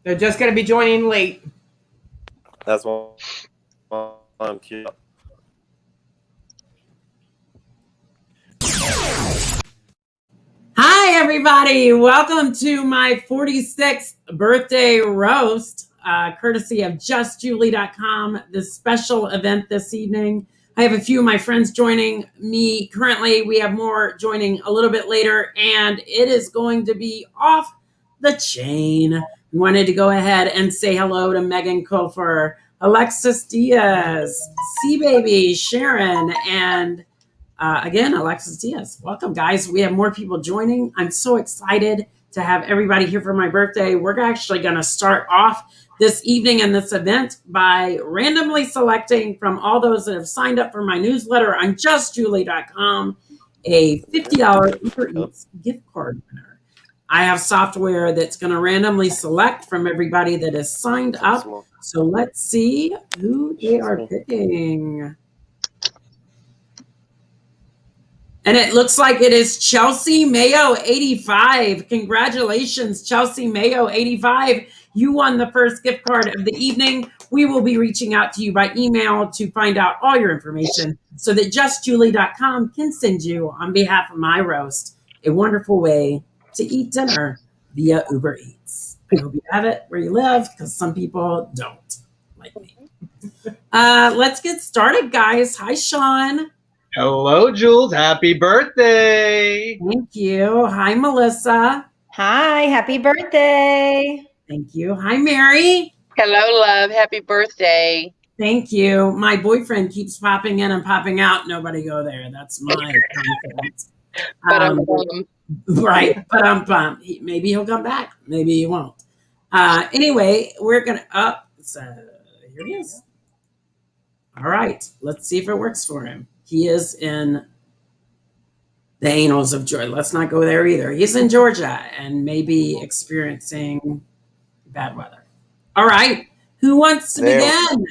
They're just going to be joining late. That's why I'm cute. Hi, everybody. Welcome to my 46th birthday roast, courtesy of justjuleigh.com, this special event this evening. I have a few of my friends joining me currently. We have more joining a little bit later, and it is going to be off the chain. We wanted to go ahead and say hello to Megan Kofer, Alexis Diaz, C-Baby, Sharon, and again, Alexis Diaz. Welcome, guys. We have more people joining. I'm so excited to have everybody here for my birthday. We're actually going to start off this evening in this event by randomly selecting from all those that have signed up for my newsletter on justjuleigh.com a $50 Uber Eats gift card winner. I have software that's going to randomly select from everybody that has signed up. So let's see who they are picking. And it looks like it is Chelsea Mayo 85. Congratulations, Chelsea Mayo 85. You won the first gift card of the evening. We will be reaching out to you by email to find out all your information so that justjuleigh.com can send you, on behalf of my roast, a wonderful way to eat dinner via Uber Eats. I hope you have it where you live, because some people don't, like me. Let's get started, guys. Hi, Sean. Hello, Jules. Happy birthday. Thank you. Hi, Melissa. Hi, happy birthday. Thank you. Hi, Mary. Hello, love. Happy birthday. Thank you. My boyfriend keeps popping in and popping out. Nobody go there. That's my confidence. Right. But maybe he'll come back. Maybe he won't. Anyway, we're going to here he is. All right. Let's see if it works for him. He is in the annals of Georgia. Let's not go there either. He's in Georgia and maybe experiencing bad weather. All right. Who wants to begin?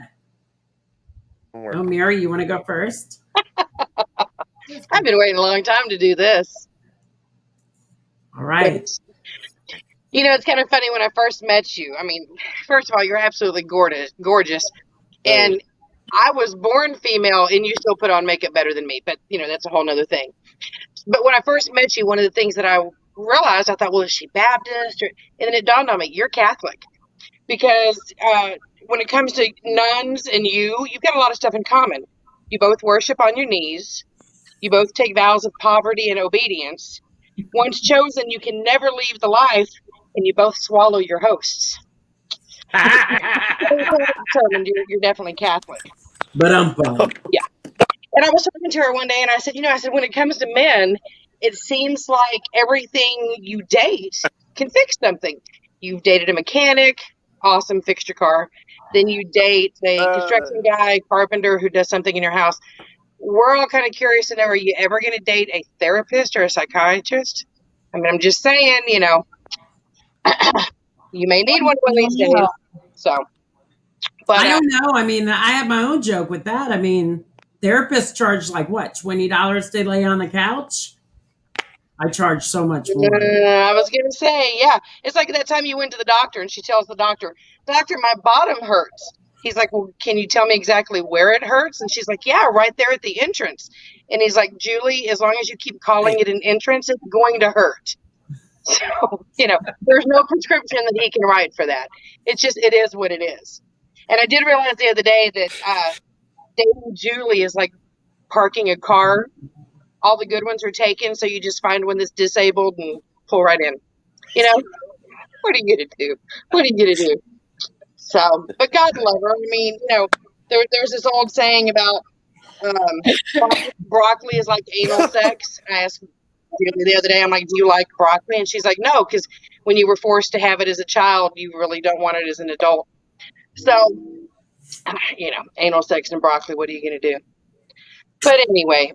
Oh, Mary, you want to go first? I've been waiting a long time to do this. All right. You know, it's kind of funny when I first met you. I mean, first of all, you're absolutely gorgeous. And I was born female, and you still put on makeup better than me. But, you know, that's a whole nother thing. But when I first met you, one of the things that I realized, I thought, well, is she Baptist? And then it dawned on me, you're Catholic. Because when it comes to nuns and you've got a lot of stuff in common. You both worship on your knees. You both take vows of poverty and obedience. Once chosen, you can never leave the life, and you both swallow your hosts. You're definitely Catholic. But yeah. And I was talking to her one day, and I said, when it comes to men, it seems like everything you date can fix something. You've dated a mechanic, awesome, fixed your car. Then you date a construction guy, carpenter who does something in your house. We're all kind of curious to know, are you ever going to date a therapist or a psychiatrist? I mean, I'm just saying, you may need one of these days. So, but I don't know. I mean, I have my own joke with that. I mean, therapists charge like what, $20 to lay on the couch? I charge so much more. I was going to say, yeah. It's like that time you went to the doctor and she tells the doctor, my bottom hurts. He's like, well, can you tell me exactly where it hurts? And she's like, yeah, right there at the entrance. And he's like, Julie, as long as you keep calling it an entrance, it's going to hurt. So, there's no prescription that he can write for that. It is what it is. And I did realize the other day that dating Julie is like parking a car. All the good ones are taken, so you just find one that's disabled and pull right in. What are you going to do? What are you going to do? So, but God love her. I mean, there's this old saying about broccoli is like anal sex. I asked the other day, I'm like, do you like broccoli? And she's like, no, because when you were forced to have it as a child, you really don't want it as an adult. So, anal sex and broccoli, what are you going to do? But anyway,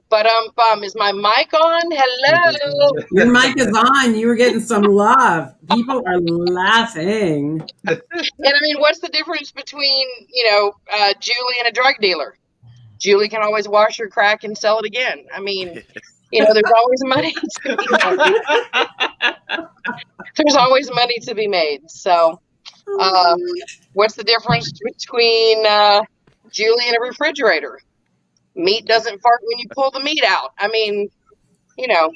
is my mic on? Hello. Your mic is on. You were getting some love. People are laughing. And I mean, what's the difference between, Julie and a drug dealer? Julie can always wash her crack and sell it again. I mean, there's always money to be made. There's always money to be made. So, What's the difference between Julie and a refrigerator? Meat doesn't fart when you pull the meat out. I mean, you know,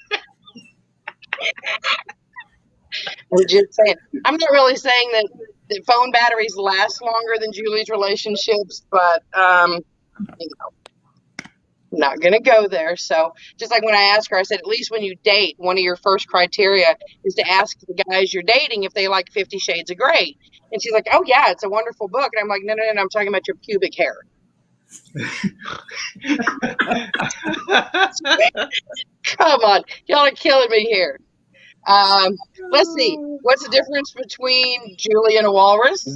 I'm just saying. I'm not really saying that phone batteries last longer than Julie's relationships, but you know, not gonna go there. So just like when I asked her, I said, at least when you date, one of your first criteria is to ask the guys you're dating if they like 50 Shades of Grey. And she's like, oh yeah, it's a wonderful book. And I'm like, no, I'm talking about your pubic hair. Come on, y'all are killing me here. Let's see. What's the difference between Julie and a walrus?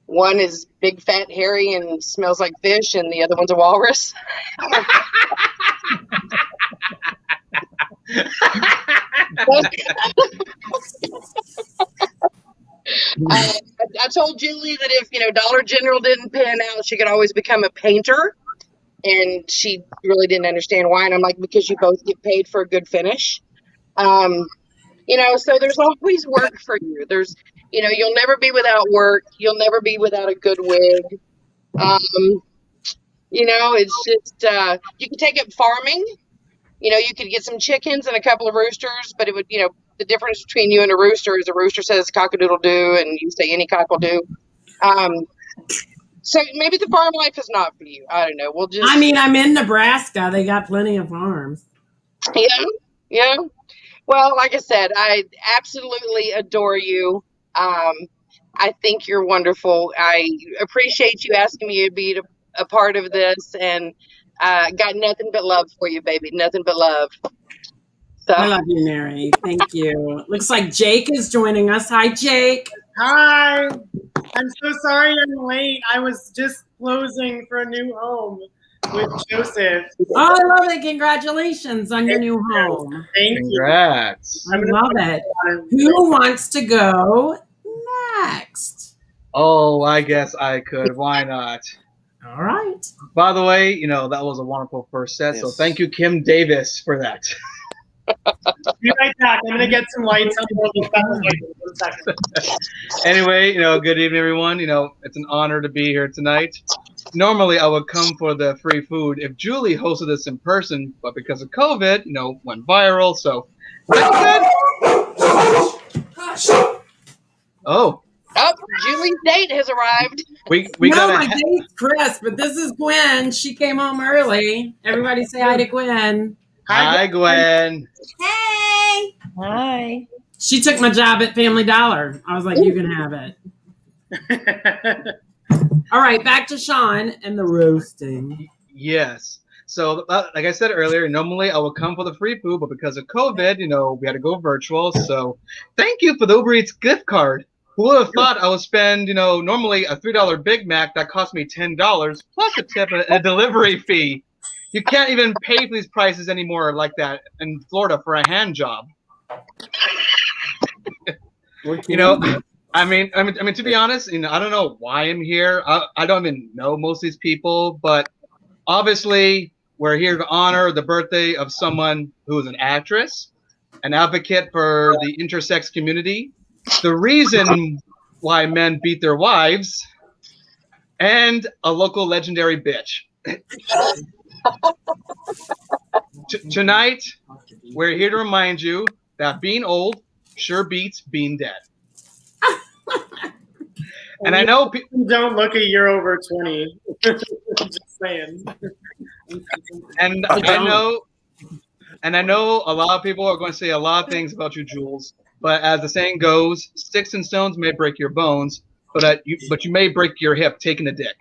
One is big, fat, hairy, and smells like fish, and the other one's a walrus. I told Julie that if Dollar General didn't pan out, she could always become a painter, and she really didn't understand why. And I'm like, because you both get paid for a good finish. So there's always work for you. There's, you'll never be without work. You'll never be without a good wig. It's just, you can take up farming. You could get some chickens and a couple of roosters, but it would, the difference between you and a rooster is a rooster says cock-a-doodle-doo and you say any cock-will-do. So maybe the farm life is not for you. I don't know. I'm in Nebraska. They got plenty of farms. Yeah. Well, like I said, I absolutely adore you. I think you're wonderful. I appreciate you asking me to be a part of this, and got nothing but love for you, baby. Nothing but love. So. I love you, Mary. Thank you. Looks like Jake is joining us. Hi, Jake. Hi. I'm so sorry I'm late. I was just closing for a new home with Joseph. Oh, I love it. Congratulations on your new home. Thank Congrats. you. I love it. Who wants to go next? Oh, I guess I could. Why not? All right. By the way, that was a wonderful first set. Yes. So thank you, Kim Davis, for that. Be right back. I'm going to get some lights. Anyway, good evening, everyone. It's an honor to be here tonight. Normally, I would come for the free food if Julie hosted this in person, but because of COVID, went viral. So, Oh, Julie's date has arrived. We no, got my date's Chris, but this is Gwen. She came home early. Everybody say hi to Gwen. Hi, Gwen. Hey. Hi. She took my job at Family Dollar. I was like, you can have it. All right, back to Sean and the roasting. Yes. So, like I said earlier, normally I would come for the free food, but because of COVID, we had to go virtual. So, thank you for the Uber Eats gift card. Who would have thought I would spend, normally a $3 Big Mac that cost me $10 plus a tip and a delivery fee. You can't even pay for these prices anymore like that in Florida for a hand job. I mean, to be honest, I don't know why I'm here. I don't even know most of these people, but obviously we're here to honor the birthday of someone who is an actress, an advocate for the intersex community, the reason why men beat their wives, and a local legendary bitch. Tonight, we're here to remind you that being old sure beats being dead. And I know don't look a year over 20. Just saying. And I know a lot of people are going to say a lot of things about you, Jules. But as the saying goes, sticks and stones may break your bones, but you may break your hip taking a dick.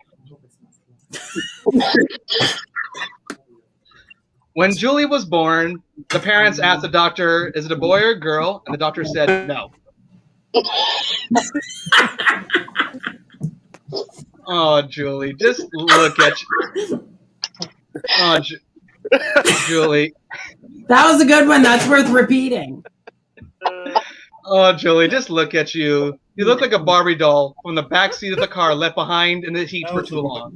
When Julie was born, the parents asked the doctor, "Is it a boy or a girl?" And the doctor said, "No." Oh, Julie, just look at you. Oh, Julie. That was a good one. That's worth repeating. Oh, Julie, just look at you. You look like a Barbie doll from the back seat of the car left behind in the heat for too long.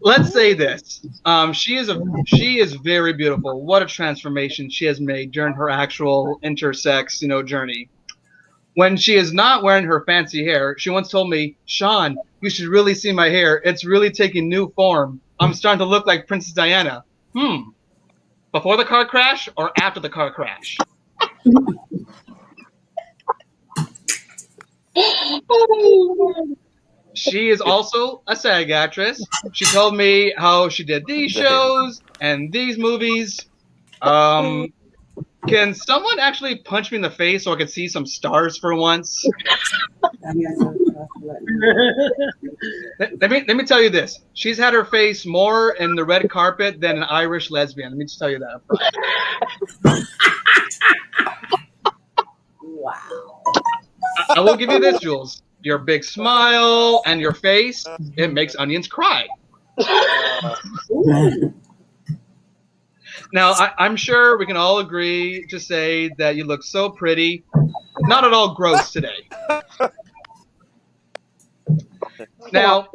let's say this. She is very beautiful. What a transformation she has made during her actual intersex, journey. When she is not wearing her fancy hair, she once told me, "Sean, you should really see my hair. It's really taking new form. I'm starting to look like Princess Diana." Before the car crash or after the car crash? She is also a SAG actress. She told me how she did these shows and these movies. Can someone actually punch me in the face so I can see some stars for once? Let me tell you this. She's had her face more in the red carpet than an Irish lesbian. Let me just tell you that. Wow. I will give you this, Jules. Your big smile and your face, it makes onions cry. Now, I'm sure we can all agree to say that you look so pretty, not at all gross today. Now,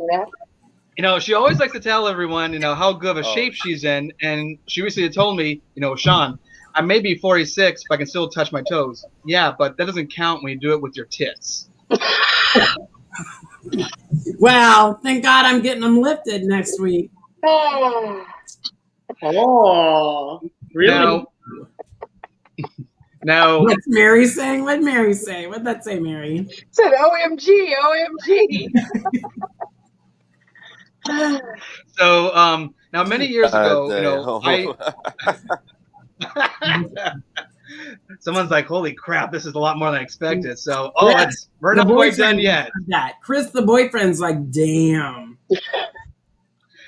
she always likes to tell everyone, how good of a shape she's in, and she recently told me, "Sean, I may be 46, but I can still touch my toes." Yeah, but that doesn't count when you do it with your tits. Well, thank God I'm getting them lifted next week. Oh, really? Now, what's Mary saying? What'd Mary say? What'd that say, Mary? Said OMG, OMG. So, now many years ago, someone's like, "Holy crap, this is a lot more than I expected." So, we're not quite done yet. Chris, the boyfriend's like, "Damn."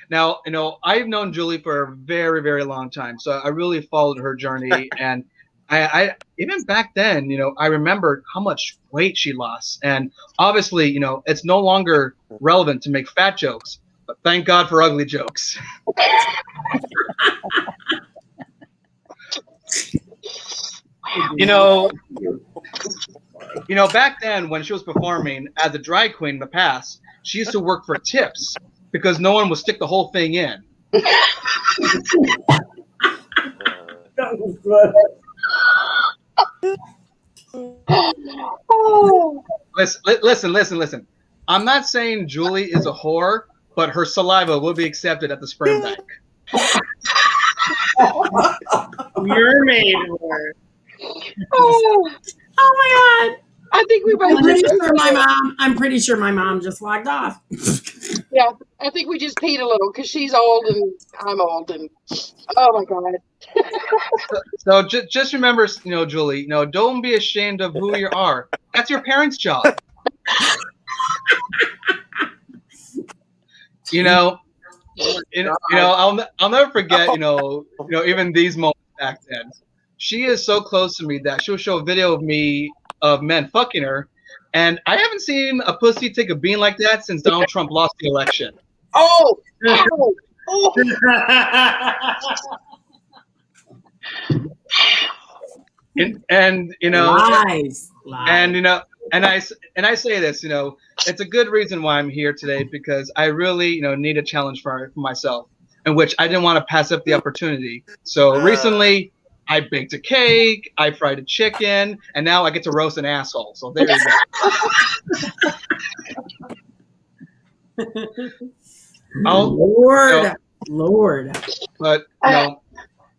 Now, I've known Julie for a very, very long time, so I really followed her journey, and I even back then, I remembered how much weight she lost, and obviously, it's no longer relevant to make fat jokes, but thank God for ugly jokes. Back then when she was performing as a drag queen in the past, she used to work for tips because no one would stick the whole thing in. Listen. I'm not saying Julie is a whore, but her saliva will be accepted at the sperm bank. Mermaid whore. Oh my God. I think we both. I'm pretty sure my mom just logged off. Yeah, I think we just peed a little because she's old and I'm old, and oh my God. So just remember, Julie, don't be ashamed of who you are. That's your parents' job. I'll never forget, even these moments back then. She is so close to me that she'll show a video of me of men fucking her, and I haven't seen a pussy take a bean like that since Donald Trump lost the election. Oh. And lies. And I say this, it's a good reason why I'm here today, because I really, need a challenge for myself, in which I didn't want to pass up the opportunity. So recently, I baked a cake, I fried a chicken, and now I get to roast an asshole. So there you go. Lord. But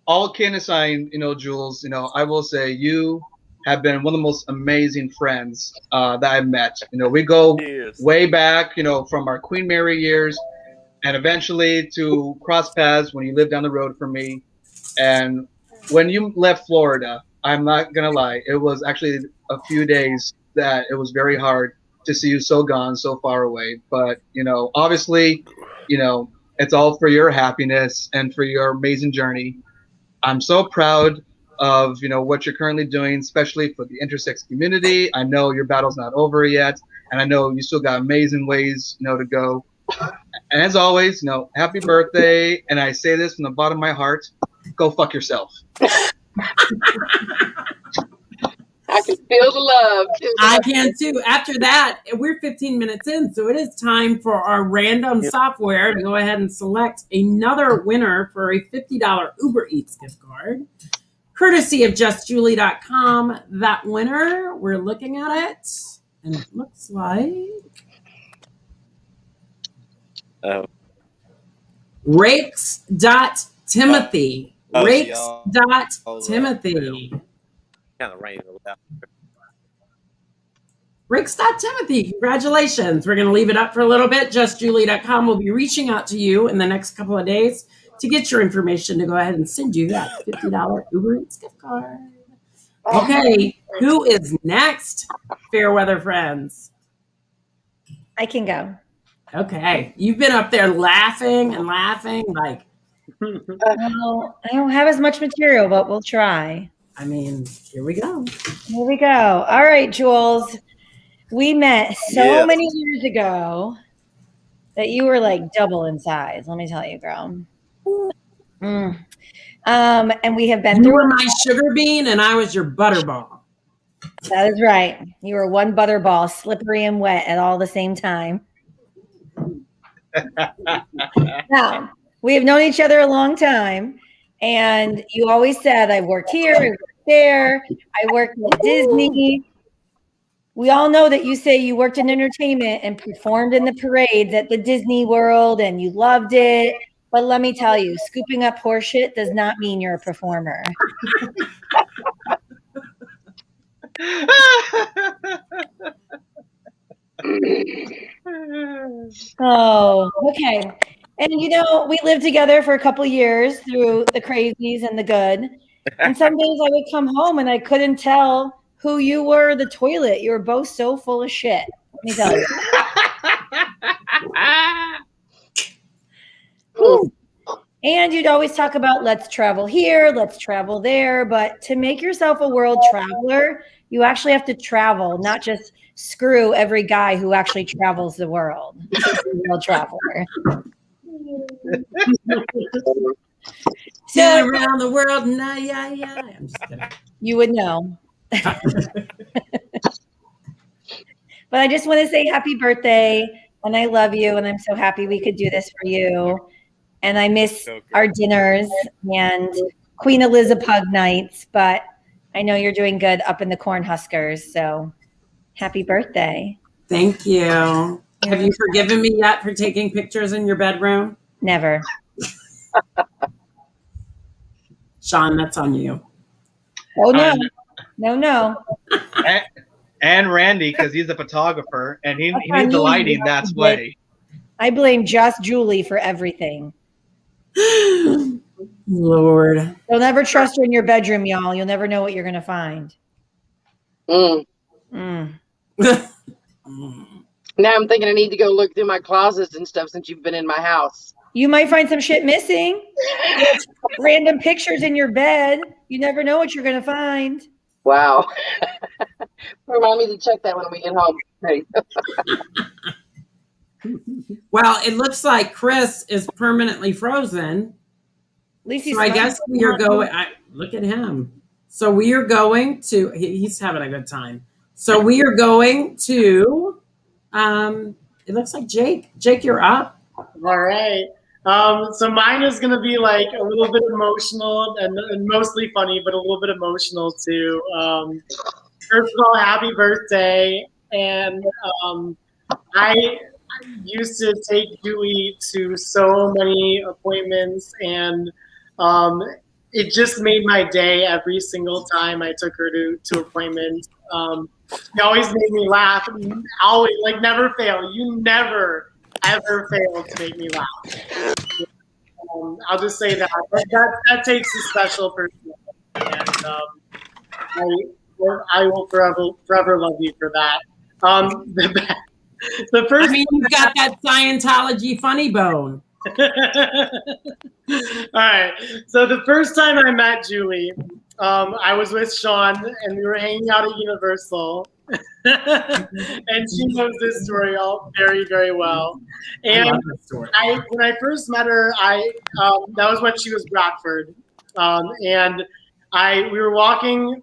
all kidding aside, Jules, I will say you have been one of the most amazing friends that I've met. We go way back, from our Queen Mary years, and eventually to cross paths when you lived down the road from me. And when you left Florida, I'm not gonna lie, it was actually a few days that it was very hard to see you so gone, so far away. But obviously, it's all for your happiness and for your amazing journey. I'm so proud of what you're currently doing, especially for the intersex community. I know your battle's not over yet, and I know you still got amazing ways to go. And as always, happy birthday. And I say this from the bottom of my heart, go fuck yourself. Feel the love. Feel the I love. can too. After that, we're 15 minutes in, so it is time for our random software to go ahead and select another winner for a $50 Uber Eats gift card, courtesy of justjulie.com. That winner, we're looking at it, and it looks like Rakes.Timothy. Rakes.Timothy. Kind of raining out. Timothy, congratulations. We're going to leave it up for a little bit. JustJulie.com will be reaching out to you in the next couple of days to get your information to go ahead and send you that $50 Uber Eats gift card. Okay, who is next, fair weather friends? I can go. Okay, you've been up there laughing and laughing. Like, Well, I don't have as much material, but we'll try. I mean, here we go. Here we go. All right, Jules. We met so Yes. many years ago that you were like double in size. Let me tell you, girl. And we have been You through. were my sugar bean and I was your butterball. That is right. You were one butterball, slippery and wet at all the same time. Now, we have known each other a long time, and you always said, I worked here, I worked there, I worked at Disney. We all know that you say you worked in entertainment and performed in the parades at the Disney World, and you loved it. But let me tell you, scooping up horse shit does not mean you're a performer. Oh, okay. And you know, we lived together for a couple years through the crazies and the good. And some days I would come home and I couldn't tell who you were, the toilet. You were both so full of shit. Let me tell you. Whew. And you'd always talk about let's travel here, let's travel there. But to make yourself a world traveler, you actually have to travel, not just screw every guy who actually travels the world. He's a world traveler. So around the world, nah, yeah. I'm just kidding. You would know. But I just want to say happy birthday, and I love you, and I'm so happy we could do this for you. And I miss our dinners and Queen Elizabeth Pug nights, but I know you're doing good up in the Cornhuskers, so happy birthday. Thank you. Have you forgiven me yet for taking pictures in your bedroom? Never. Sean, that's on you. Oh, no. No. And Randy, because he's a photographer and he needs the lighting that way. I blame just Julie for everything. Lord. You'll never trust her in your bedroom, y'all. You'll never know what you're going to find. Mm. Now I'm thinking I need to go look through my closets and stuff since you've been in my house. You might find some shit missing. Random pictures in your bed. You never know what you're going to find. Wow. Remind me to check that when we get home. Hey. Well, it looks like Chris is permanently frozen. At least he's So I guess we are going. Look at him. So we are going to. He's having a good time. So we are going to. It looks like Jake. Jake, you're up. All right. So mine is going to be like a little bit emotional and mostly funny, but a little bit emotional too. First of all, happy birthday. And I used to take Julie to so many appointments, and it just made my day every single time I took her to appointments. She always made me laugh. Always, like, never fail. You never, ever fail to make me laugh. I'll just say that. That takes a special person. And I will forever love you for that. The first. I mean, you've got that Scientology funny bone. All right. So the first time I met Julie, I was with Sean, and we were hanging out at Universal. And she knows this story all very, very well. And I love this story. when I first met her, that was when she was Bradford, and we were walking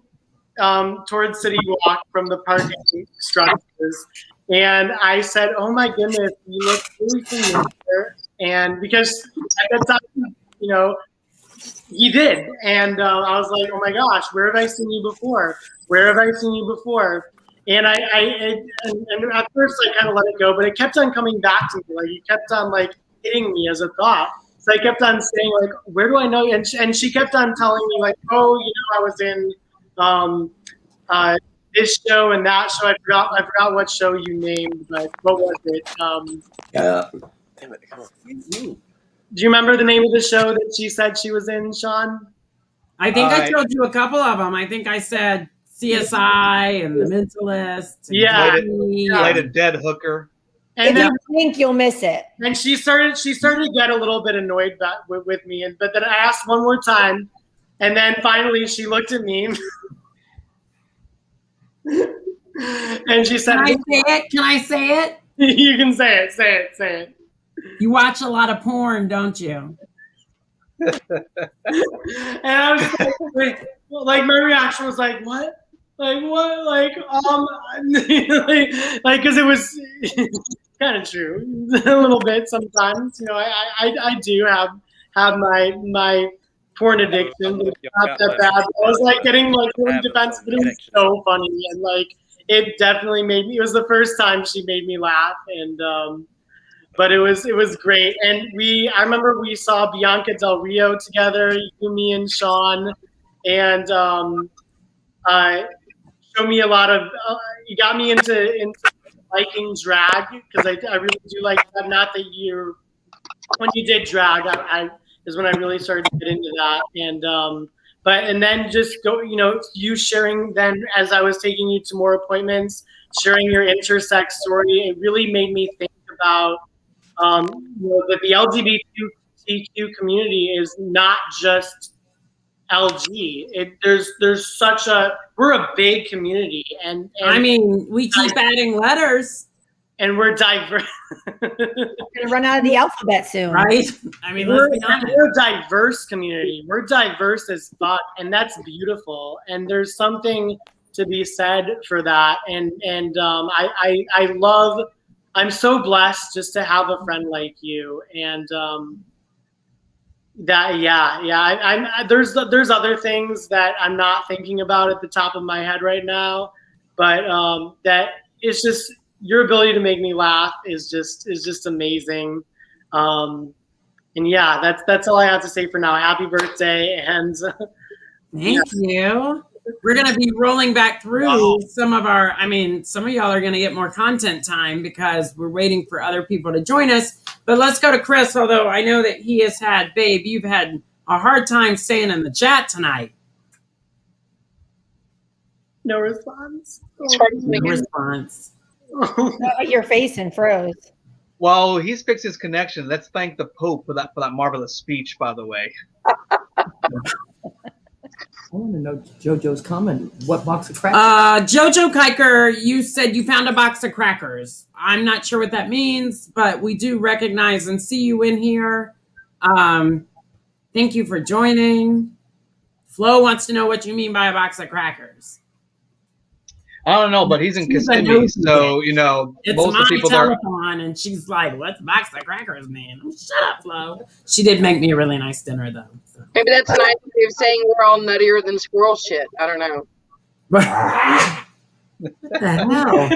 towards City Walk from the parking structures, and I said, "Oh my goodness, you look really familiar." And because at that time, you know, he did, and I was like, "Oh my gosh, where have I seen you before? Where have I seen you before?" And and at first I kind of let it go, but it kept on coming back to me. Like it kept on like hitting me as a thought. So I kept on saying like, "Where do I know you?" And she kept on telling me like, "Oh, you know, I was in this show and that show." I forgot what show you named, but what was it? Damn it, come on. Do you remember the name of the show that she said she was in, Sean? I think I told you a couple of them. I think I said CSI and The Mentalist. And Yeah. Played a dead hooker. And If then you blink, you'll miss it. and she started to get a little bit annoyed with me, but then I asked one more time, and then finally she looked at me and she said, Can I say it? Can I say it? "You can say it, say it, say it." You watch a lot of porn, don't you? And I was like my reaction was like, "What? Like what? Like like because it was kind of true a little bit sometimes. You know, I do have my porn addiction, but it's not that bad. I was like getting like really defensive, but it was so funny, and like it definitely made me. It was the first time she made me laugh, and but it was great. And I remember we saw Bianca Del Rio together, you, me, and Sean, and showed me a lot of. You got me into liking drag because I really do like that. Not that when you did drag, I is when I really started to get into that. And and then just go, you know, you sharing then as I was taking you to more appointments, sharing your intersex story, it really made me think about you know, that the LGBTQ community is not just LG. We're a big community, and I mean, we keep adding letters, and we're diverse. We're gonna run out of the alphabet soon, right? I mean, let's be honest. We're a diverse community. We're diverse as fuck, and that's beautiful. And there's something to be said for that. And I love. I'm so blessed just to have a friend like you. And there's other things that I'm not thinking about at the top of my head right now, but that it's just your ability to make me laugh is just amazing. And yeah, that's all I have to say for now. Happy birthday, and Thank you. We're going to be rolling back through some of y'all are going to get more content time because we're waiting for other people to join us. But let's go to Chris, although I know that he has had, babe, you've had a hard time staying in the chat tonight. no response. No response. Your face and froze. Well, he's fixed his connection. Let's thank the Pope for that marvelous speech, by the way. I want to know JoJo's comment. What box of crackers? Jojo Kiker, you said you found a box of crackers. I'm not sure what that means, but we do recognize and see you in here. Thank you for joining. Flo wants to know what you mean by a box of crackers. I don't know, but he's in Kissimmee, so you know It's most my of the people there. telephone, and she's like, "What's a box of crackers, man?" Shut up, Flo. She did make me a really nice dinner, though. So. Maybe that's a nice way of saying we're all nuttier than squirrel shit. I don't know. What the hell?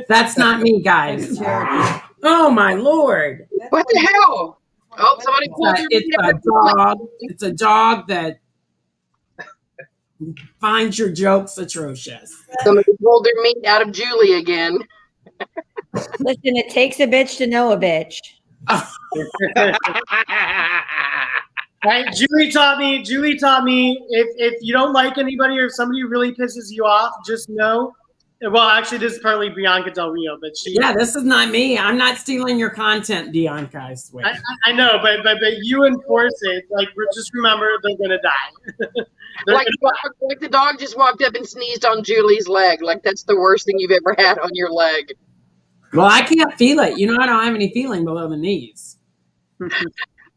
That's not me, guys. Oh my Lord! What the hell? Oh, somebody pulled their It's a dog. It's a dog that finds your jokes atrocious. Somebody pulled their meat out of Juleigh again. Listen, it takes a bitch to know a bitch. Right? Julie taught me if you don't like anybody or if somebody really pisses you off, just know. Well, actually, this is partly Bianca Del Rio, but Yeah, this is not me. I'm not stealing your content, Bianca, I swear. I know, but you enforce it. Like, just remember, they're gonna die. Like the dog just walked up and sneezed on Juleigh's leg. Like that's the worst thing you've ever had on your leg. Well, I can't feel it. You know, I don't have any feeling below the knees.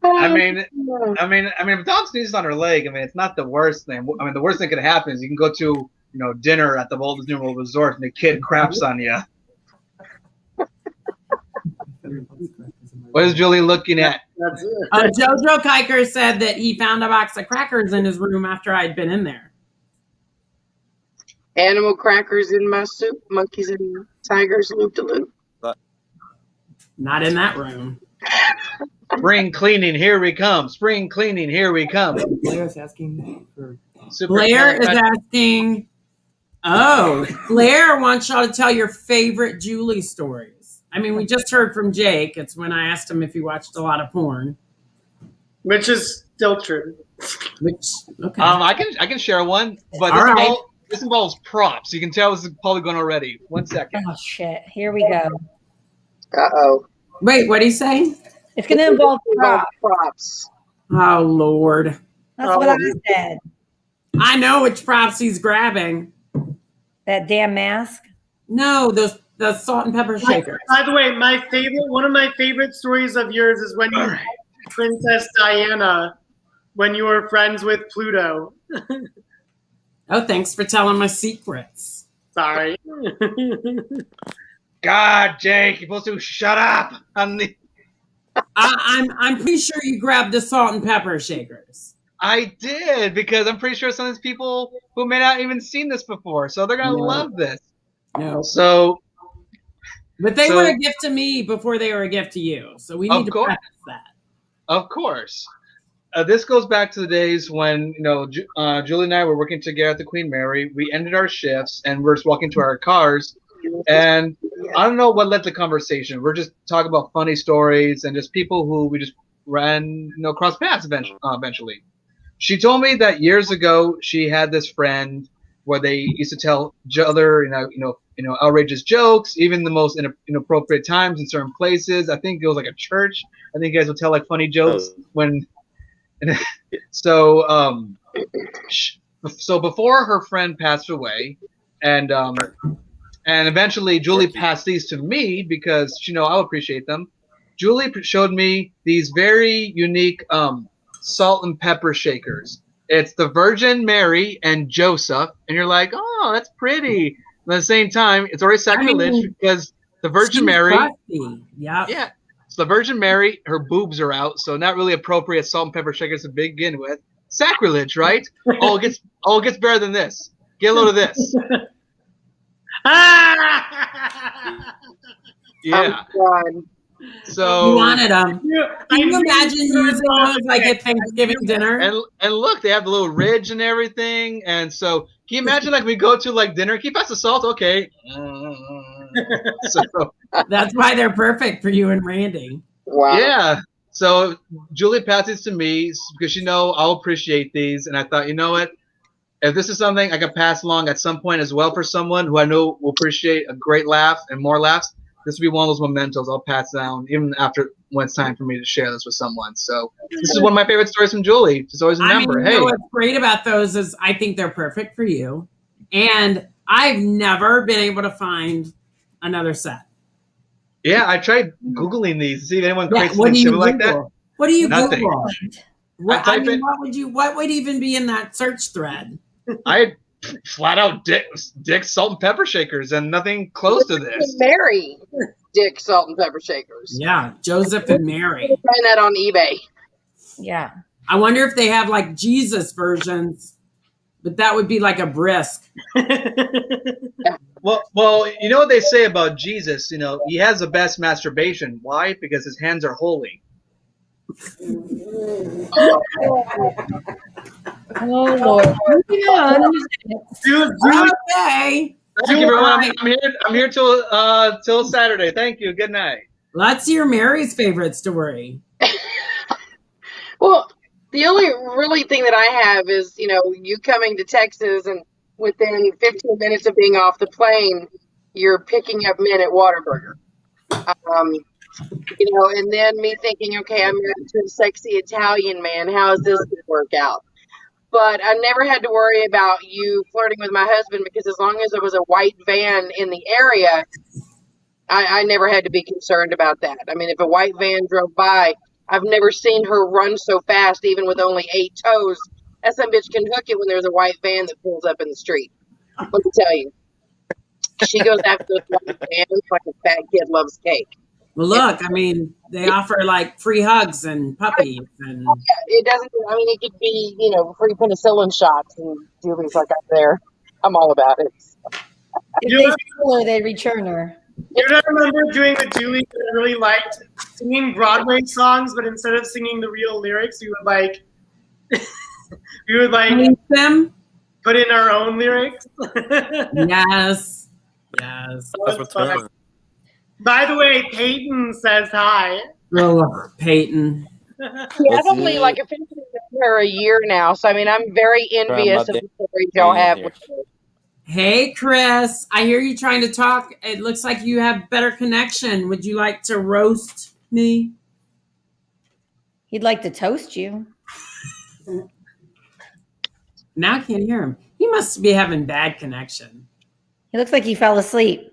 I mean, if a dog sneezes on her leg, I mean, it's not the worst thing. I mean, the worst thing that could happen is you can go to dinner at the Walt Disney World Resort and the kid craps on you. What is Julie looking at? That's it. Jojo Kiker said that he found a box of crackers in his room after I'd been in there. Animal crackers in my soup, monkeys and tigers loop de loop. Not in that room. Spring cleaning, here we come. Spring cleaning, here we come. Blair's asking for. Blair is asking. Oh, Blair wants y'all to tell your favorite Julie stories. I mean, we just heard from Jake. It's when I asked him if he watched a lot of porn. Which is still true. Which okay. I can share one, but this involves props. You can tell this is probably going already. 1 second. Oh shit! Here we go. Uh-oh. Wait, what'd he say? It's going to involve Props. Oh Lord. That's what I said. I know which props he's grabbing. That damn mask. No, the salt and pepper shakers. By the way, one of my favorite stories of yours is when you met Princess Diana when you were friends with Pluto. Oh, thanks for telling my secrets. Sorry. God, Jake, you're supposed to shut up. I'm pretty sure you grabbed the salt and pepper shakers. I did, because I'm pretty sure some of these people who may not even seen this before, so they're gonna love this. No. So, but they were a gift to me before they were a gift to you, so we need to practice that. Of course. This goes back to the days when Julie and I were working together at the Queen Mary. We ended our shifts and we're just walking to our cars, and I don't know what led the conversation. We're just talking about funny stories and just people who we just ran, cross paths eventually. She told me that years ago she had this friend where they used to tell each other, outrageous jokes, even the most inappropriate times in certain places. I think it was like a church. I think you guys would tell like funny jokes So before her friend passed away, and eventually Julie passed these to me because I appreciate them. Julie showed me these very unique salt and pepper shakers. It's the Virgin Mary and Joseph, and you're like, oh, that's pretty. At the same time, it's already sacrilege because the Virgin Mary. Yeah. So the Virgin Mary, her boobs are out, so not really appropriate salt and pepper shakers to begin with. Sacrilege, right? It gets better than this. Get a load of this. Yeah. So you wanted them. Can you imagine using those like at Thanksgiving dinner? And look, they have the little ridge and everything. And so can you imagine like we go to like dinner? Can you pass the salt? Okay. So that's why they're perfect for you and Randy. Wow. Yeah. So Julie passed these to me because I'll appreciate these. And I thought, you know what? If this is something I can pass along at some point as well for someone who I know will appreciate a great laugh and more laughs, this will be one of those mementos I'll pass down even after when it's time for me to share this with someone. So this is one of my favorite stories from Julie. Just always remember, hey. What's great about those is I think they're perfect for you. And I've never been able to find another set. Yeah, I tried Googling these to see if anyone creates something similar like that. What do you Nothing. Google? What would even be in that search thread? I flat out Dick salt and pepper shakers and nothing close to this. Mary Dick salt and pepper shakers. Yeah, Joseph and Mary. Find that on eBay. Yeah. I wonder if they have like Jesus versions, but that would be like a brisk. Well, you know what they say about Jesus? He has the best masturbation. Why? Because his hands are holy. Oh Lord. Moving on. Okay. Thank you, everyone. I'm here till Saturday. Thank you. Good night. Let's hear Mary's favorite story. Well, the only really thing that I have is, you coming to Texas and within 15 minutes of being off the plane, you're picking up men at Whataburger. And then me thinking, okay, I'm married to a sexy Italian man. How is this going to work out? But I never had to worry about you flirting with my husband because as long as there was a white van in the area, I never had to be concerned about that. I mean, if a white van drove by, I've never seen her run so fast, even with only 8 toes. That some bitch can hook it when there's a white van that pulls up in the street. Let me tell you, she goes after those white pants like a fat kid loves cake. Well, look, I mean, they offer like free hugs and puppies and. It doesn't. I mean, it could be, free penicillin shots, and Julie's like, I'm there. I'm all about it. If they steal her, they return her. You know, I remember doing with Julie that I really liked singing Broadway songs, but instead of singing the real lyrics, we would them. Put in our own lyrics. Yes. Yes. By the way, Peyton says hi. Oh, Peyton. Yeah, I've only officially known her a year now, so I mean, I'm very envious of the stories y'all have with her. Hey, Chris, I hear you trying to talk. It looks like you have better connection. Would you like to roast me? He'd like to toast you. Now I can't hear him. He must be having bad connection. He looks like he fell asleep.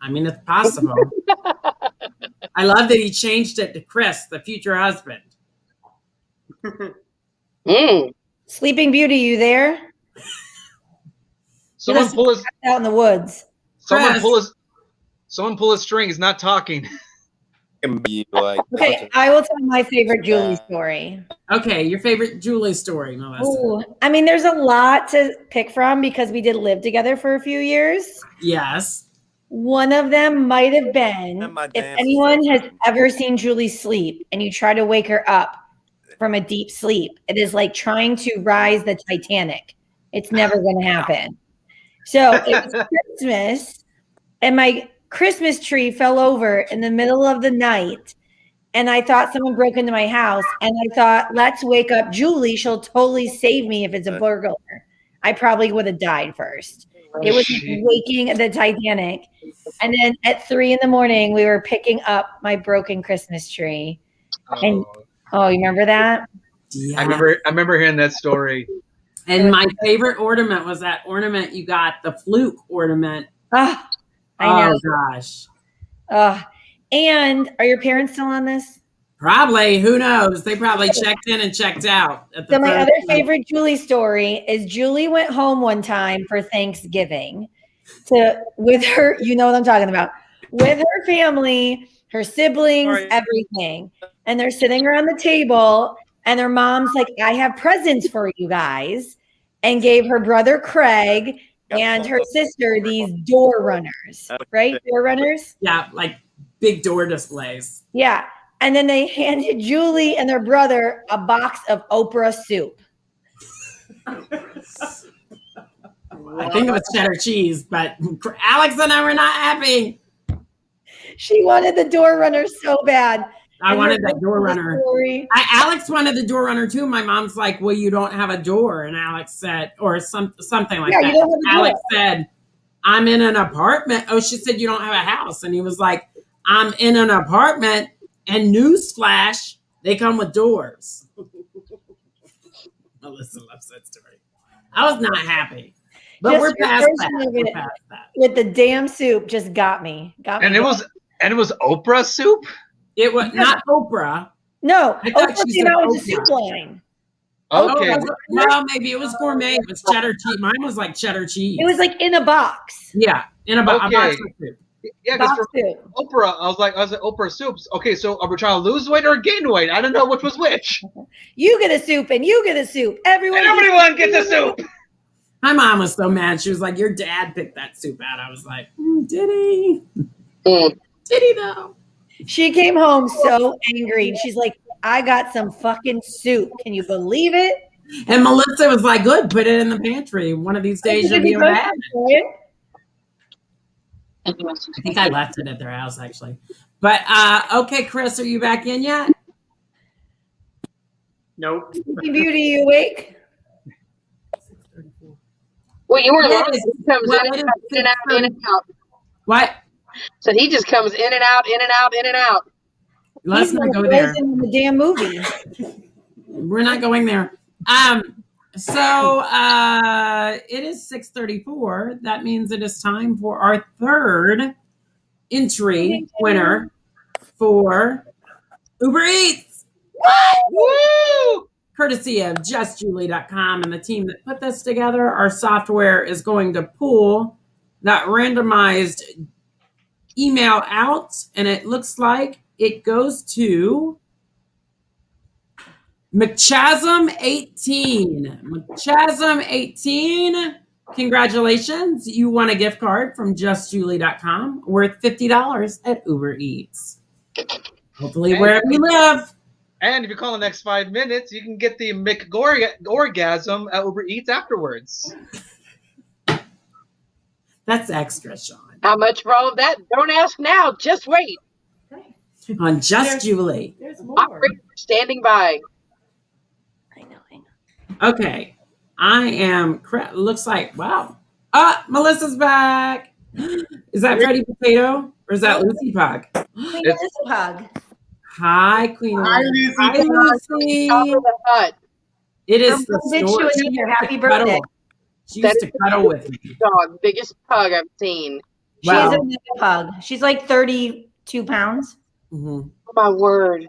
I mean, it's possible. I love that he changed it to Chris, the future husband. Sleeping Beauty, you there? Someone pull his out in the woods. Someone pull his string. He's not talking. Okay, I will tell my favorite Julie story. Okay, your favorite Julie story, Melissa. Ooh, I mean, there's a lot to pick from because we did live together for a few years. Yes. One of them might have been, if anyone has ever seen Julie sleep and you try to wake her up from a deep sleep, it is like trying to rise the Titanic. It's never going to happen. So it was Christmas, and my Christmas tree fell over in the middle of the night, and I thought someone broke into my house, and I thought, let's wake up Julie. She'll totally save me if it's a burglar. I probably would have died first. It was waking the Titanic. And then at 3 a.m, we were picking up my broken Christmas tree. And you remember that? Yeah. I remember hearing that story. And my favorite ornament was that ornament you got, the fluke ornament. I know. Oh gosh. And are your parents still on this? Probably. Who knows? They probably checked in and checked out. So my other favorite Julie story is Julie went home one time for Thanksgiving with her, you know what I'm talking about, with her family, her siblings, everything. And they're sitting around the table and their mom's like, I have presents for you guys, and gave her brother Craig and her sister these door runners, right? Door runners? Yeah, like big door displays. Yeah. And then they handed Julie and their brother a box of Oprah soup. I think it was cheddar cheese, but Alex and I were not happy. She wanted the door runner so bad. I wanted that door runner. Alex wanted the door runner too. My mom's like, well, you don't have a door. And Alex said, or something like that. You don't have a Alex door. said, I'm in an apartment. Oh, she said, you don't have a house. And he was like, I'm in an apartment. And newsflash, they come with doors. Melissa loves that story. I was not happy. But we're past that. With the damn soup just got me. And it was Oprah soup? It was not Oprah. No, Oprah came out with the soup line. Okay. Well, maybe it was gourmet. It was cheddar cheese. Mine was like cheddar cheese. It was like in a box. Yeah, in a box. Okay. A box of soup. Yeah, because for Oprah, I was like Oprah soups. Okay, so are we trying to lose weight or gain weight? I don't know which was which. You get a soup and you get a soup. Everyone gets a soup. My mom was so mad. She was like, your dad picked that soup out. I was like, did he? Did he though? She came home so angry. She's like, I got some fucking soup. Can you believe it? And Melissa was like, good, put it in the pantry. One of these days you'll be able to have it. I think I left it at their house actually. But okay, Chris, are you back in yet? Nope. Beauty, you awake? Well, you were lying. He comes in and out. What? So he just comes in and out, in and out, in and out. Let's not go there. In the damn movie. We're not going there. So it is 6:34. That means it is time for our third entry winner for Uber Eats. Woo! courtesy of justjulie.com and the team that put this together. Our software is going to pull that randomized email out, and it looks like it goes to McChasm18. McChasm18, congratulations. You won a gift card from justjulie.com worth $50 at Uber Eats. Hopefully wherever you live. And if you call in the next 5 minutes, you can get the McGorgasm at Uber Eats afterwards. That's extra, Sean. How much for all of that? Don't ask now. Just wait. On Just Julie. There's more. Operator standing by. I know. Okay. I am, looks like, wow. Melissa's back. Is that Freddie Potato or is that Lucy Pug? Queen Melissa hug. Hi, Queen. Hi, Lucy. Hi, Lucy. Top of the hut. It is the Bid snort. you She another used to happy cuddle. birthday. She used to cuddle with me. Dog, biggest pug I've seen. She Wow. is a big pug. She's like 32 pounds. Mhm. Oh my word.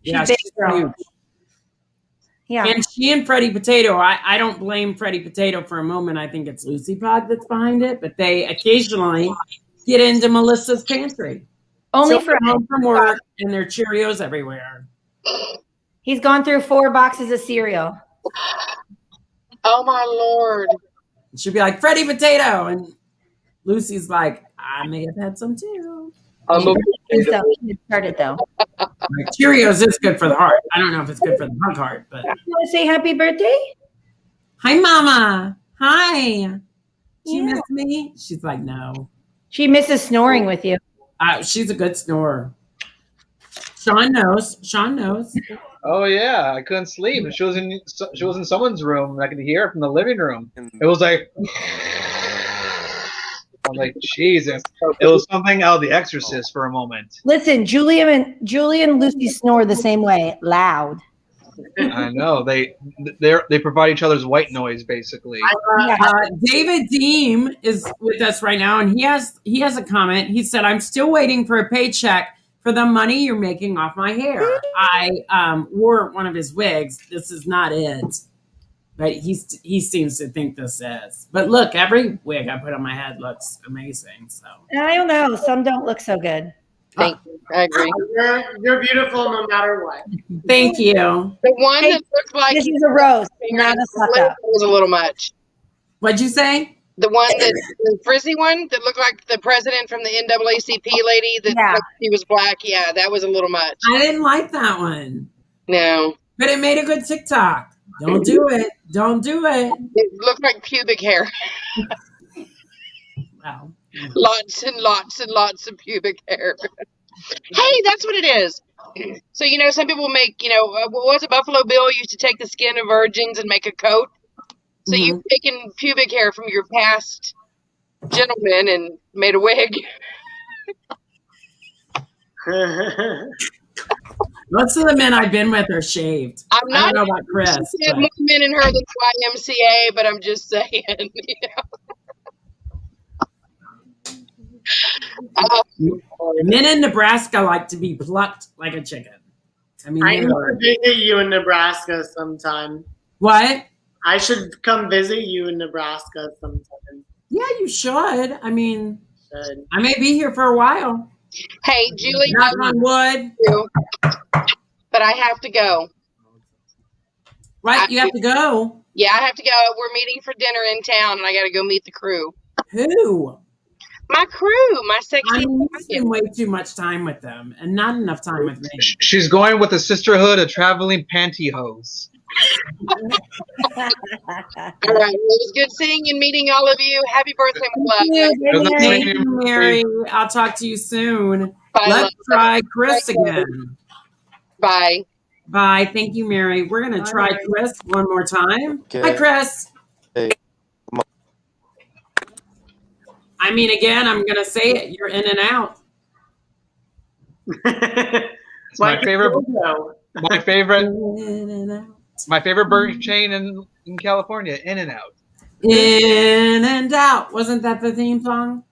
Yeah, She's big she's girl. huge. Yeah. And she and Freddie Potato, I don't blame Freddie Potato for a moment. I think it's Lucy Pug that's behind it, but they occasionally get into Melissa's pantry. Only So for they're home from work and their Cheerios everywhere. He's gone through 4 boxes of cereal. Oh my Lord. She'd be like, Freddie Potato. And Lucy's like, I may have had some too. I'm a And so he started though. Like, Cheerios is good for the heart. I don't know if it's good for the pug heart, but You want to say happy birthday? hi, Mama. Hi. Do you Yeah. miss me? She's like, no. She misses snoring with you. She's a good snorer. Sean knows. Sean knows. Oh yeah, I couldn't sleep. She was in someone's room, and I could hear it from the living room. It was like, I'm like, Jesus. It was something out of The Exorcist for a moment. Listen, Julie and Lucy snore the same way, loud. I know they provide each other's white noise basically. David Deem is with us right now, and he has a comment. He said, "I'm still waiting for a paycheck for the money you're making off my hair." I wore one of his wigs. This is not it, but he seems to think this is. But look, every wig I put on my head looks amazing. So I don't know. Some don't look so good. Thank you. I agree. You're beautiful no matter what. thank you. The one that looked like This is a roast, not a suck up. was a little much. What'd you say? The one the frizzy one that looked like the president from the NAACP lady that Yeah. he was black. Yeah, that was a little much. I didn't like that one, No. but it made a good TikTok. Don't do it. Don't do it. It looked like pubic hair. Wow. Lots and lots and lots of pubic hair. Hey, that's what it is. So, some people make, what was it? Buffalo Bill used to take the skin of virgins and make a coat. So you've taken pubic hair from your past gentleman and made a wig. Most of the men I've been with are shaved. I'm I not don't know about Chris. she had but- more men in her than YMCA, but I'm just saying. Men in Nebraska like to be plucked like a chicken. I mean, I they need are- to visit you in Nebraska sometime. what? I should come visit you in Nebraska sometime. Yeah, you should. I mean, Should. I may be here for a while. Hey, Julie, Knock on wood. but I have to go. Right, you have to go. Yeah, I have to go. We're meeting for dinner in town, and I got to go meet the crew. Who? My crew, my I sexy. mean, you spend way too much time with them and not enough time with me. She's going with the Sisterhood of Traveling Pantyhose. All right. Well, it was good seeing and meeting all of you. Happy birthday, my love. Thank you, Mary. I'll talk to you soon. Bye, Let's love. try Chris again. Bye. Bye. Thank you, Mary. We're going to try Chris one more time. Hi, Chris. Hey. I mean, again, I'm going to say it. You're in and out. It's my favorite. My favorite. In and out. My favorite burger chain in California, In-N-Out. In and out. Wasn't that the theme song?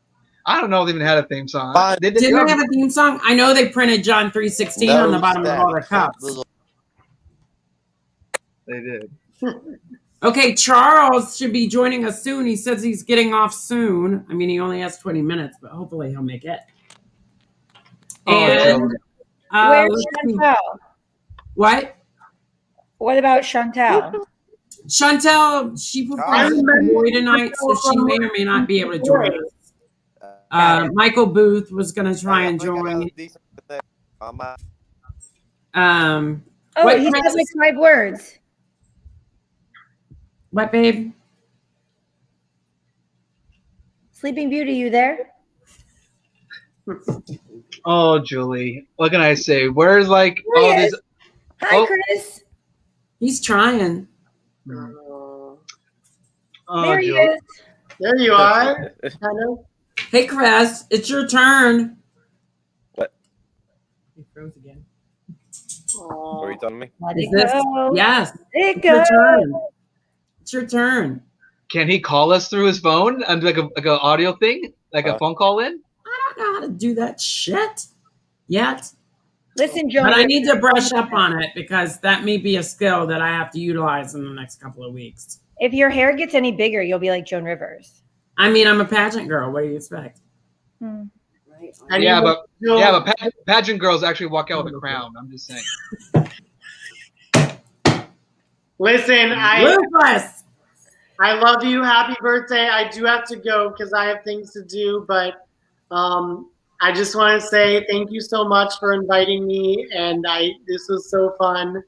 I don't know if they even had a theme song. Didn't they have a theme song? I know they printed John 3:16 on the bottom of all their cups. They did. Okay, Charles should be joining us soon. He says he's getting off soon. I mean, he only has 20 minutes, but hopefully he'll make it. Oh, And Joe. Where's let's see. Chantel? What? What about Chantel? Chantel, she performs in Boy tonight, so she may or may not be able to join us. Michael Booth was going to try and join. Oh, What, he Chris? said like 5 words. What, babe? Sleeping Beauty, you there? Oh, Julie. What can I say? Where's like There he all is. this? Hi, Oh. Chris. He's trying. Oh, There he Julie. is. There you are. Hello. Hey, Chris, it's your turn. He froze again. What are you telling me? Let Is it this? go. Yes. Let it It's your go. turn. It's your turn. Can he call us through his phone and like a audio thing, like a phone call in? I don't know how to do that shit yet. Listen, Joan. But I need to brush up on it because that may be a skill that I have to utilize in the next couple of weeks. If your hair gets any bigger, you'll be like Joan Rivers. I mean, I'm a pageant girl. What do you expect? Hmm. And Yeah, you- but pageant girls actually walk out with a crown. I'm just saying. Listen, Ruthless. I love you. Happy birthday. I do have to go because I have things to do, but I just want to say thank you so much for inviting me, and this was so fun.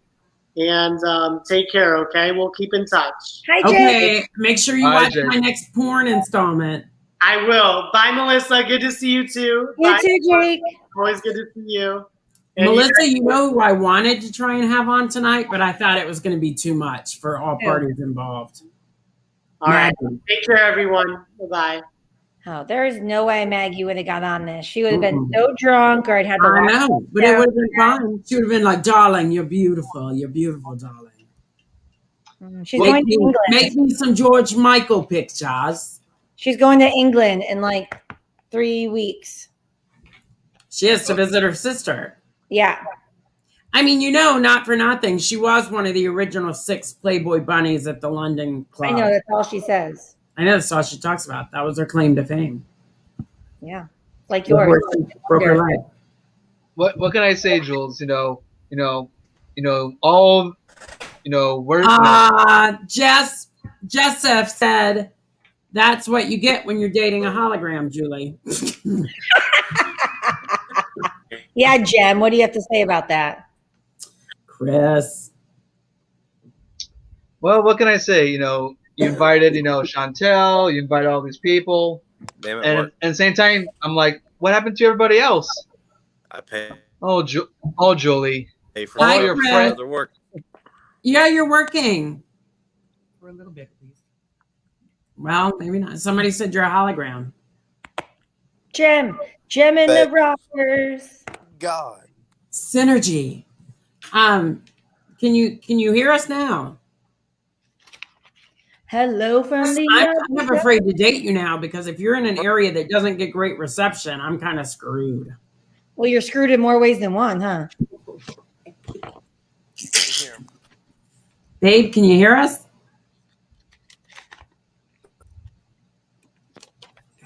And take care, okay? We'll keep in touch. Hi, Jay. Okay, make sure you Bye, watch Jay. my next porn installment. I will. Bye, Melissa. Good to see you too. You Bye. too, Jake. Always good to see you. And Melissa, you know who I wanted to try and have on tonight, but I thought it was going to be too much for all Who? parties involved. All right. Maggie. Take care, everyone. Bye-bye. Oh, there is no way Maggie would have got on this. She would have been so drunk, or I'd had to I watch. know, but it would have been fine. She would have been like, darling, you're beautiful, darling. She's going to England. Make me some George Michael pictures. She's going to England in like 3 weeks. She has to visit her sister. Yeah. I mean, you know, not for nothing. She was one of the original 6 Playboy bunnies at the London Club. I know, that's all she says. I know, that's all she talks about. That was her claim to fame. Yeah. Like Before yours. she broke her leg. What can I say, Jules? All we're Jesseph said, that's what you get when you're dating a hologram, Julie. Yeah, Jem, what do you have to say about that? Chris. Well, what can I say? You invited, Chantel, you invited all these people. Damn it, And work. at the same time, I'm like, what happened to everybody else? I pay Julie. for Hi, all your Chris. friends. other work. Yeah, you're working. For a little bit, please. Well, maybe not. Somebody said you're a hologram. Jem and the Rockers. God. Synergy. Can you hear us now? Hello from the I'm kind of afraid to date you now because if you're in an area that doesn't get great reception, I'm kind of screwed. Well, you're screwed in more ways than one, huh? Babe, can you hear us?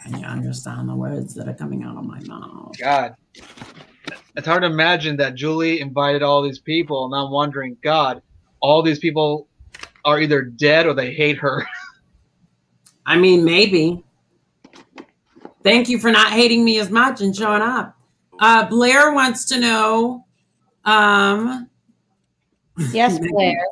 Can you understand the words that are coming out of my mouth? God. It's hard to imagine that Julie invited all these people, and I'm wondering, God, all these people are either dead or they hate her. I mean, maybe. Thank you for not hating me as much and showing up. Blair wants to know. Yes, Blair.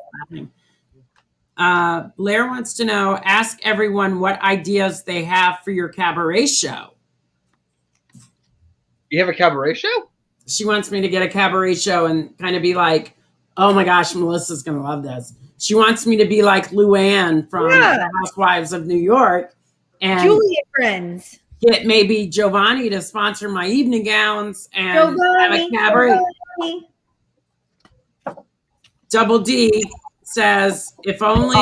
Blair wants to know, ask everyone what ideas they have for your cabaret show. You have a cabaret show? She wants me to get a cabaret show and kind of be like, oh my gosh, Melissa's going to love this. She wants me to be like Luann from The Housewives of New York and Julia friends. get maybe Giovanni to sponsor my evening gowns and have a cabaret. Giovanni. Double D says, if only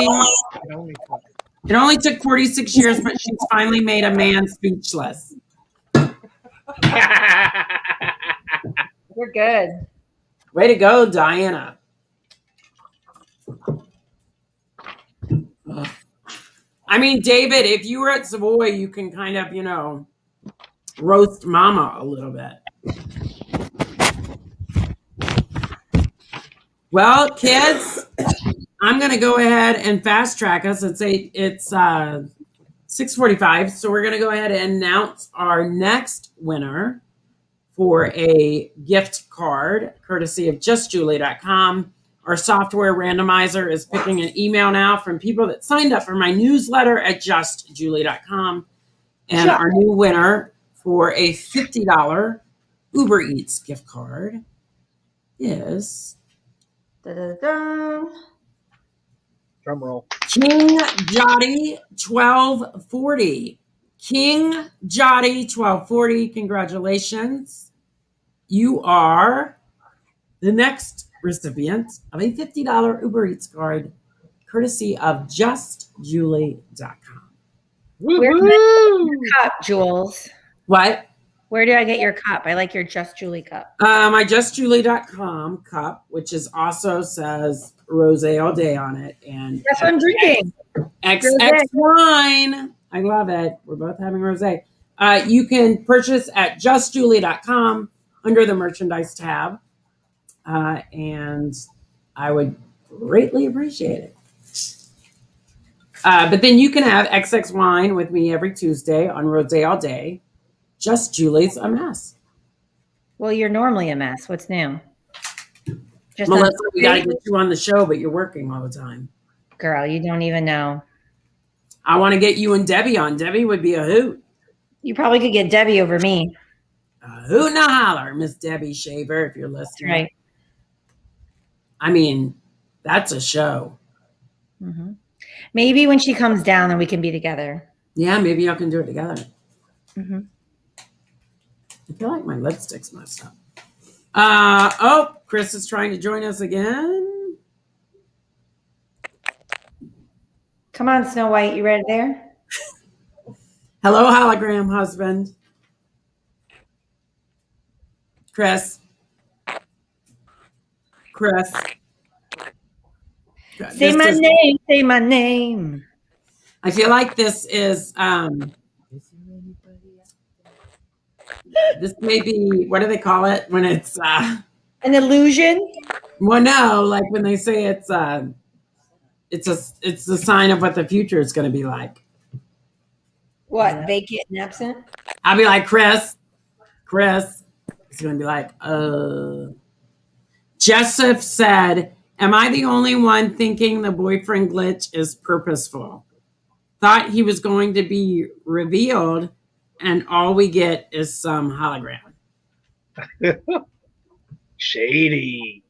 it only took 46 years, but she's finally made a man speechless. We're good. Way to go, Diana. I mean, David, if you were at Savoy, you can kind of, roast Mama a little bit. Well, kids, I'm going to go ahead and fast track us. It's 6:45, so we're going to go ahead and announce our next winner for a gift card, courtesy of justjulie.com. Our software randomizer is picking an email now from people that signed up for my newsletter at justjulie.com. And our new winner for a $50 Uber Eats gift card is Da-da-da. Drum roll. King Jotty 1240. King Jotty 1240, congratulations. You are the next recipient of a $50 Uber Eats card, courtesy of justjulie.com. Where do I get your cup, Jules? What? Where do I get your cup? I like your Just Julie cup. My justjulie.com cup, which is also says rosé all day on it, and That's what I'm drinking. XX wine. I love it. We're both having rosé. You can purchase at justjulie.com under the merchandise tab, and I would greatly appreciate it. But then you can have XX wine with me every Tuesday on Rosé All Day. Just Julie's a mess. Well, you're normally a mess. What's new? Just Melissa, we got to get you on the show, but you're working all the time. Girl, you don't even know. I want to get you and Debbie on. Debbie would be a hoot. You probably could get Debbie over me. A hoot and a holler, Miss Debbie Shaver, if you're listening. Right. I mean, that's a show. Mm-hmm. Maybe when she comes down, then we can be together. Yeah, maybe y'all can do it together. Mm-hmm. I feel like my lipstick's messed up. Chris is trying to join us again. Come on, Snow White. You ready there? Hello, hologram husband. Chris. Say my name. Say my name. I feel like this is this may be, what do they call it when it's an illusion? Well, no, like when they say it's the sign of what the future is going to be like. What? Vacant and absent? I'll be like, Chris. It's going to be like, Joseph said, am I the only one thinking the boyfriend glitch is purposeful? Thought he was going to be revealed, and all we get is some hologram. Shady.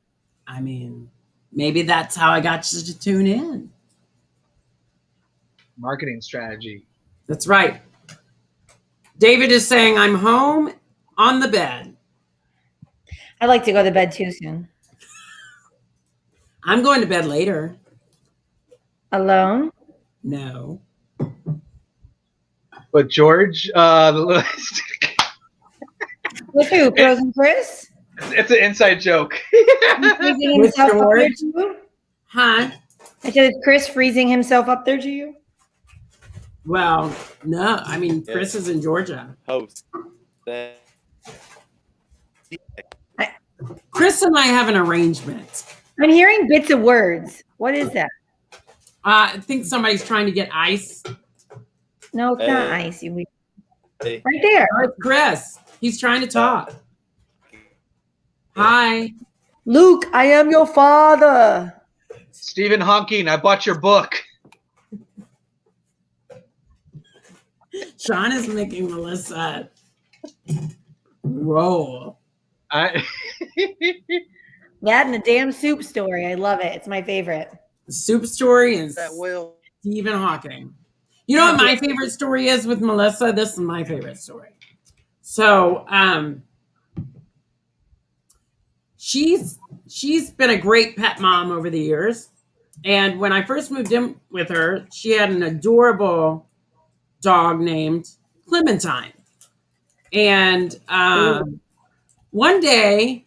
I mean, maybe that's how I got you to tune in. Marketing strategy. That's right. David is saying, I'm home on the bed. I like to go to bed too soon. I'm going to bed later. Alone? No. But George, With who? Frozen Chris? it's an inside joke. Freezing himself up there to you? Huh? I said, is Chris freezing himself up there to you? Well, no. I mean, Chris is in Georgia. Host. Chris and I have an arrangement. I'm hearing bits of words. What is that? I think somebody's trying to get ice. No, it's not Hey. ice. Hey. Right there. Oh, it's Chris. He's trying to talk. Hi. Luke, I am your father. Stephen Hawking, I bought your book. Sean is making Melissa roll. That and the damn soup story. I love it. It's my favorite. The soup story and That will. Stephen Hawking. You know what my favorite story is with Melissa? This is my favorite story. So, she's been a great pet mom over the years. And when I first moved in with her, she had an adorable dog named Clementine. And one day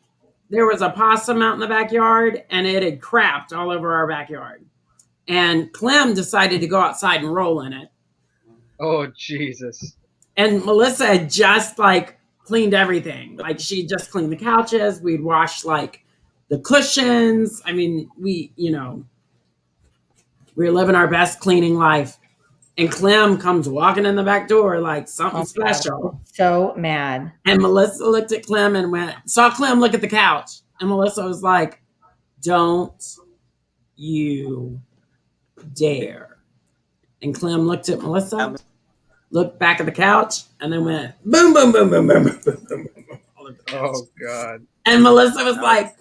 there was a possum out in the backyard and it had crapped all over our backyard. And Clem decided to go outside and roll in it. Oh, Jesus. And Melissa had just like cleaned everything. Like she just cleaned the couches. We'd washed like the cushions. I mean, we were living our best cleaning life. And Clem comes walking in the back door like something special. So mad. And Melissa looked at Clem and saw Clem look at the couch. And Melissa was like, don't you dare. And Clem looked at Melissa, looked back at the couch, and then went boom, boom, boom, boom, boom, boom, boom, boom, boom. Oh, God. And Melissa was like,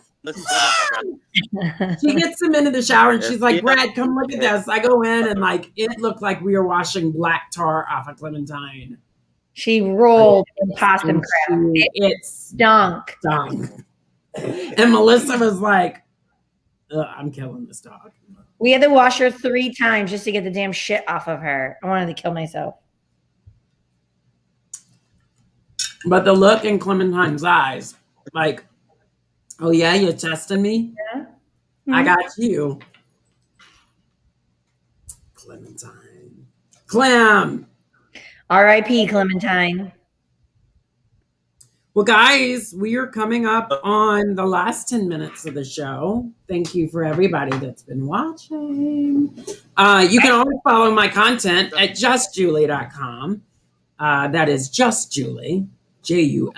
she gets him into the shower and she's like, Brad, come look at this. I go in and like it looked like we were washing black tar off a Clementine. She rolled in possum crap. It stunk. And Melissa was like, I'm killing this dog. We had to wash her 3 times just to get the damn shit off of her. I wanted to kill myself. But the look in Clementine's eyes, like, oh yeah, you're testing me? Yeah. Mm-hmm. I got you. Clementine. Clem. R.I.P. Clementine. Well, guys, we are coming up on the last 10 minutes of the show. Thank you for everybody that's been watching. You can always follow my content at justjuleigh.com. That is just Juleigh, Juleigh,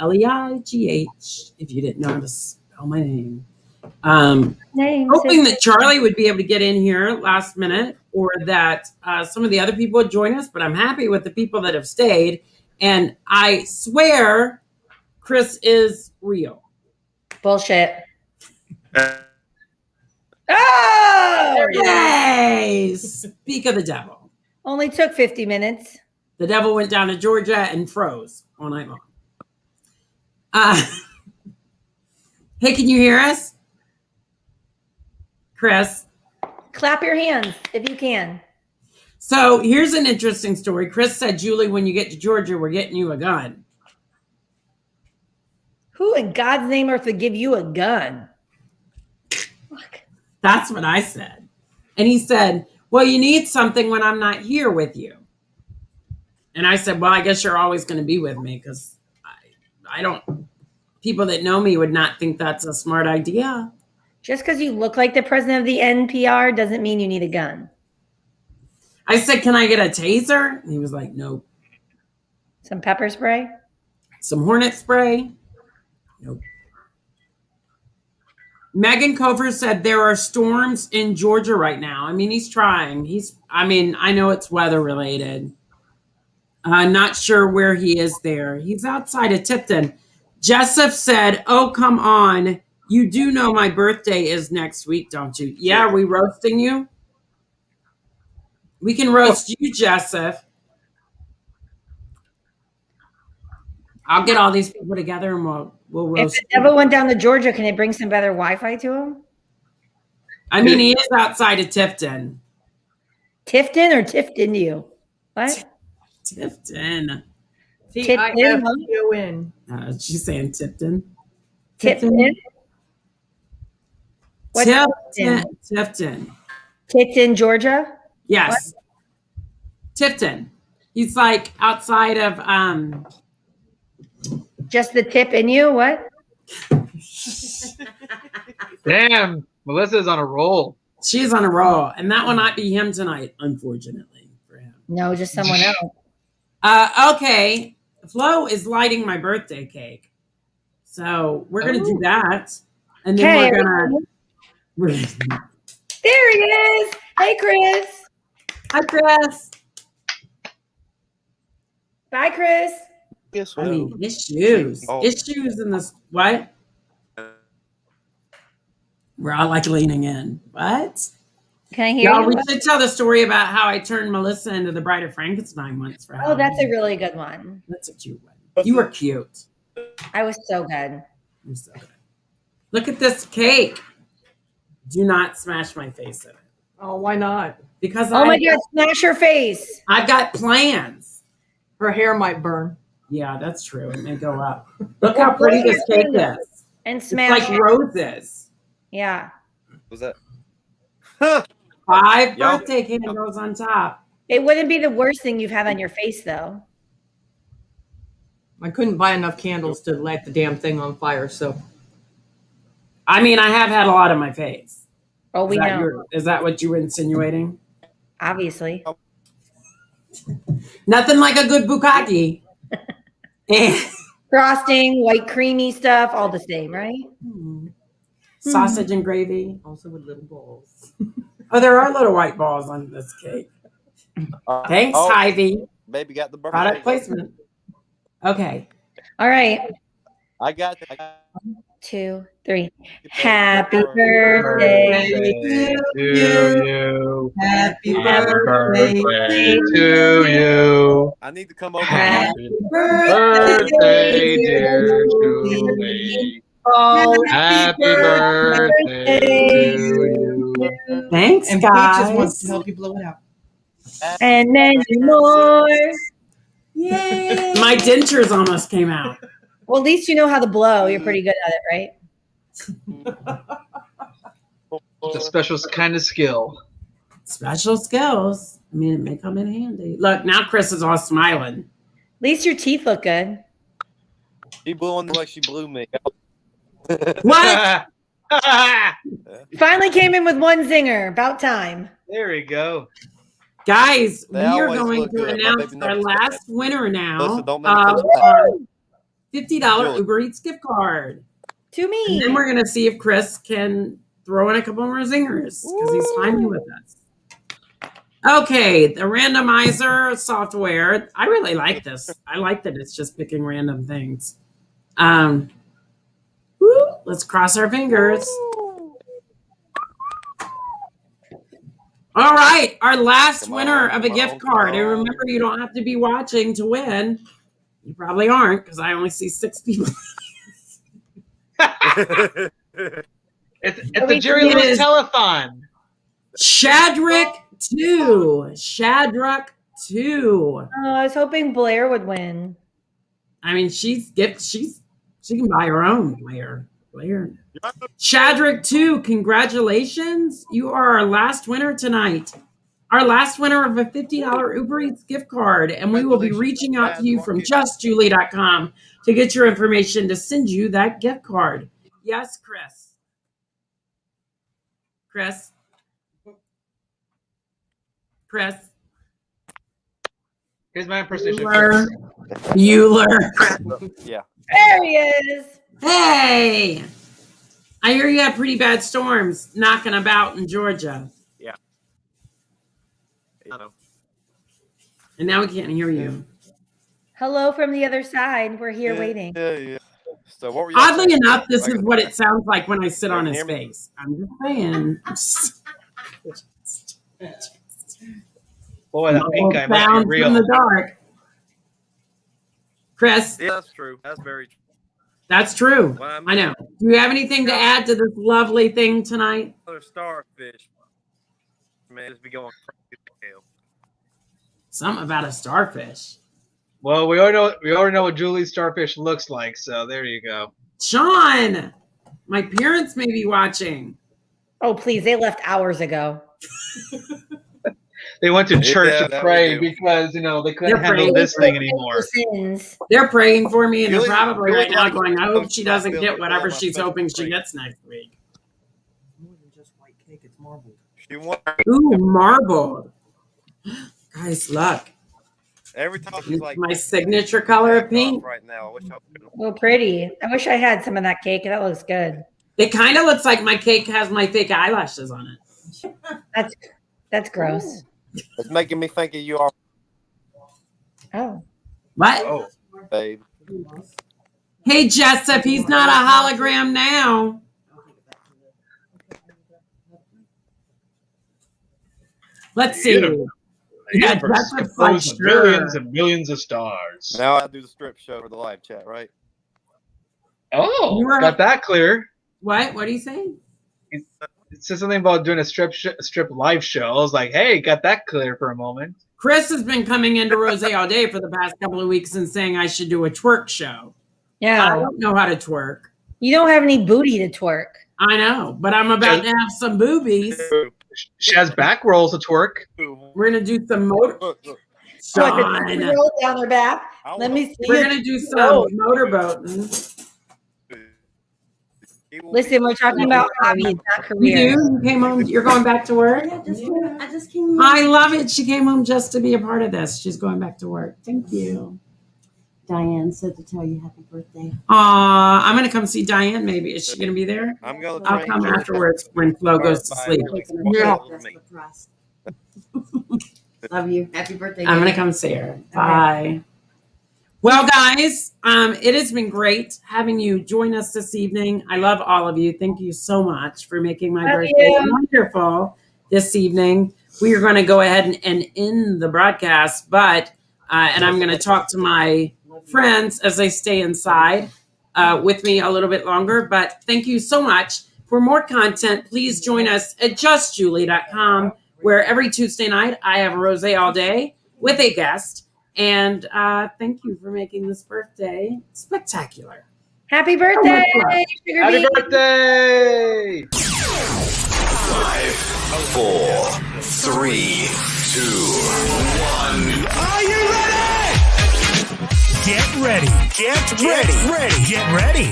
if you didn't know how to spell my name. Hoping that Charlie would be able to get in here last minute, or that some of the other people would join us, but I'm happy with the people that have stayed. And I swear Chris is real. Bullshit. Oh! Yay! Speak of the devil. Only took 50 minutes. The devil went down to Georgia and froze all night long. Hey, can you hear us? Chris? Clap your hands if you can. So here's an interesting story. Chris said, Julie, when you get to Georgia, we're getting you a gun. Who in God's name earth would give you a gun? Fuck. That's what I said. And he said, well, you need something when I'm not here with you. And I said, well, I guess you're always going to be with me, because I don't, people that know me would not think that's a smart idea. Just because you look like the president of the NPR doesn't mean you need a gun. I said, can I get a taser? And he was like, nope. Some pepper spray? Some Hornet spray? Nope. Megan Cover said there are storms in Georgia right now. I mean, he's trying. I know it's weather related. Not sure where he is there. He's outside of Tipton. Jessup said, oh, come on. You do know my birthday is next week, don't you? Yeah, are we roasting you? We can roast you, Jessup. I'll get all these people together and we'll roast. If the devil went down to Georgia, can it bring some better Wi-Fi to him? I mean, he is outside of Tifton. Tifton or Tifton you? What? Tifton. Tifton. She's saying Tipton. Tifton? What's Tifton. Tifton, Georgia? Yes. What? Tifton. He's like outside of just the tip in you? What? Damn, Melissa's on a roll. She's on a roll, and that will not be him tonight, unfortunately for him. No, just someone else. Okay. Flo is lighting my birthday cake, so we're gonna do that, and then we're gonna. There he is. Hey, Chris. Hi, Chris. Bye, Chris. Yes, I mean, issues in this. What? We're all like leaning in. What? Can I hear you? We should tell the story about how I turned Melissa into the Bride of Frankenstein once for Halloween. Oh, that's a really good one. That's a cute one. You were cute. I was so good. You're so good. Look at this cake. Do not smash my face in it. Oh, why not? Because my God, smash her face. I've got plans. Her hair might burn. Yeah, that's true. It may go up. Look how pretty this cake is. And smash it's like roses. Yeah. Was that? 5 Y'all- birthday candles on top. It wouldn't be the worst thing you've had on your face, though. I couldn't buy enough candles to light the damn thing on fire, so I mean, I have had a lot on my face. Oh, we know. Is that what you were insinuating? Obviously. Nothing like a good bukkake. Frosting, white creamy stuff, all the same, right? Sausage and gravy. also with little balls. Oh, there are little white balls on this cake. Thanks, oh, Ivy. Baby got the birthday. Product placement. Okay. All right. I got 2, 3. Happy birthday to you. Happy Birthday birthday to you. I need to come over. Happy Birthday, dear Juleigh. Happy birthday to you. Thanks, And Peach just wants guys. to help you blow it out. and many more. Yay. My dentures almost came out. Well, at least you know how to blow. You're pretty good at it, right? It's a special kind of skill. Special skills. I mean, it may come in handy. Look, now Chris is all smiling. At least your teeth look good. She blew on the way she blew me. What? Finally came in with one zinger. About time. There we go. Guys, we They are always going look to good. My announce baby our never said last winner now Listen, don't of make me our $50 Julie. Uber Eats gift card. To And me. then we're going to see if Chris can throw in a couple more zingers because he's finally with us. Okay, the randomizer software. I really like this. I like that it's just picking random things. Let's cross our fingers. All right, our last Come winner on, of a come gift on, card. come And on. remember, you don't have to be watching to win. You probably aren't because I only see 6 people. It's the Jerry It Lewis is- telethon. Shadrach 2. Shadrach 2. Oh, I was hoping Blair would win. I mean, she can buy her own Blair. Shadrach 2, congratulations. You are our last winner tonight. Our last winner of a $50 Uber Eats gift card. And we will be reaching out to you from justjulie.com to get your information to send you that gift card. Yes, Chris. Chris. Here's my impersonation. Euler. Yeah. There he is. Hey, I hear you have pretty bad storms knocking about in Georgia. Yeah. I know. And now we can't hear you. Hello from the other side. We're here waiting. Yeah. So what were you? Oddly enough, this is what it sounds like when I sit on his Hear me? face. I'm just saying. Boy, that pink guy must Sounds be real. in the dark. Chris, Yeah, that's true. That's very true. that's true. Well, I know. Do you have anything to add to this lovely thing tonight? Another starfish. Man, just be going crazy. Something about a starfish. Well, we already know what Julie's starfish looks like, so there you go. Sean, my parents may be watching. Oh, please. They left hours ago. They went to church Yeah, to that pray would do. because they couldn't They're handle praying. this thing anymore. Sins. They're praying for me, and they're Julie- probably Julie right now likes going, I to hope she cook doesn't my get food whatever for my she's favorite hoping she drink. gets next week. More than just white cake, it's marbled. She won. Ooh, marble. Guys, look. Every time she's like, My signature color of pink. right now. I wish I could. Oh, pretty. I wish I had some of that cake. That looks good. It kind of looks like my cake has my fake eyelashes on it. That's gross. It's making me think of you all, Oh. What? Oh, babe. Hey, Jessup, he's not a hologram now. Let's see. Beautiful. Yeah, universe that's a composed of fun sure. millions and millions of stars. Now I do the strip show for the live chat, right? Oh, You were- got that clear. What? What are you saying? It said something about doing a strip live show. I was like, hey, got that clear for a moment. Chris has been coming into Rose all day for the past couple of weeks and saying I should do a twerk show. I Yeah. don't know how to twerk. You don't have any booty to twerk. I know, but I'm about to have some boobies. she has back rolls to twerk. We're gonna do some motor. So I Sean, could roll down her back. Let me see. we're it. gonna do some motorboating. Listen, we're talking about hobbies, not You do? career. You came home. You're going back to work. I just came home. I love it. She came home just to be a part of this. She's going back to work. Thank you. Diane said to tell you happy birthday. I'm gonna come see Diane. Maybe is she gonna be there? I'm gonna I'll come afterwards when Flo goes to sleep. Yeah. Love you. Happy birthday. I'm gonna come see her. Bye. Well, guys, it has been great having you join us this evening. I love all of you. Thank you so much for making my Love birthday you. wonderful this evening. We are going to go ahead and end the broadcast, but and I'm going to talk to my friends as they stay inside with me a little bit longer. But thank you so much. For more content, please join us at justjuleigh.com, where every Tuesday night I have a rosé all day with a guest. And thank you for making this birthday spectacular. Happy birthday, Sugar Happy Bee. birthday! 5, 4, 3, 2, 1. Are you ready? Get ready. Get ready. Get ready.